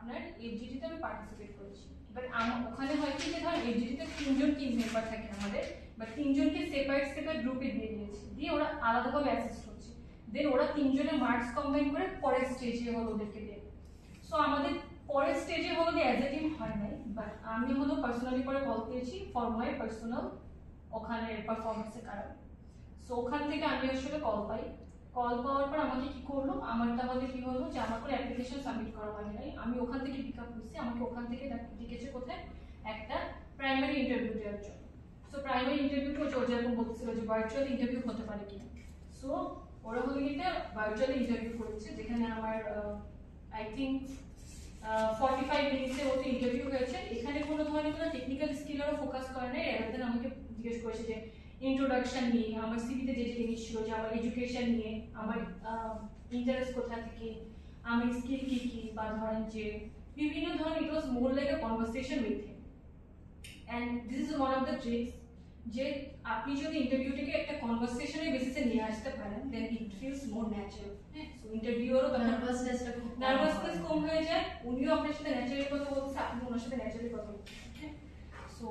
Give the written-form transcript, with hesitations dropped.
আপনার এফজিটিতে আমি পার্টিসিপেট করেছি। বাট ওখানে হয় কি যে ধর এফজিটিতে 3জন টিম মেম্বার থাকে আমাদের, বাট 3জনকে সেপারেট গ্রুপে দিয়ে দিয়েছি, দিয়ে ওরা আলাদাভাবে অ্যাসেস্ট হচ্ছে, দেন ওরা 3জনের মার্কস কম্বাইন করে পরের স্টেজে হলো ওদেরকে দেয়। সো আমাদের পরের স্টেজে হলো যে অ্যাজ এ টিম হয় নাই, বাট আমি হলো পার্সোনালি পরে কল পেয়েছি ফর মাই পার্সোনাল ওখানে পারফরমেন্সের কারণে। সো ওখান থেকে আমি আসলে কল পাই, কল পাওয়ার পর আমাকে কি করলো, আমারটা আমাদের কি হলো যে আমার কোনো অ্যাপ্লিকেশন সাবমিট করা হয় নাই, আমি ওখান থেকে পিক আপ করছি, আমাকে ওখান থেকে ডেকেছে কোথায় একটা প্রাইমারি ইন্টারভিউ দেওয়ার জন্য। সো প্রাইমারি ইন্টারভিউটা হচ্ছে ও যেরকম বলছিল যে ভার্চুয়াল ইন্টারভিউ হতে পারে কিনা। সো ওরা হলো এটা ভার্চুয়াল ইন্টারভিউ করেছে, যেখানে আমার আই থিঙ্ক 45 মিনিটসের মতো ইন্টারভিউ হয়েছে। এখানে কোনো ধরনের কোনো টেকনিক্যাল স্কিলেরও ফোকাস করে নাই, এর আমাকে জিজ্ঞেস করেছে যে ইন্ট্রোডাকশন নিয়ে, আমার সিভিতে যে যে জিনিস ছিল, যে আমার এডুকেশন নিয়ে, আমার ইন্টারেস্ট কোথা থেকে, আমার স্কিল কি কি, বা ধরেন যে বিভিন্ন ধরনের, it was more like a conversation with him. And this is one of the tricks, যে আপনি যদি ইন্টারভিউটাকে একটা কনভারসেশনের বেসিসে নিয়ে আসতে পারেন, দেন ইট ফিলস মোর ন্যাচারাল। হ্যাঁ, সো ইন্টারভিউরও নার্ভাসনেস কম হয়ে যায়, উনিও আপনার সাথে ন্যাচারালি কথা বলছে, আপনি ওনার সাথে ন্যাচারালি কথা বলছেন। হ্যাঁ, সো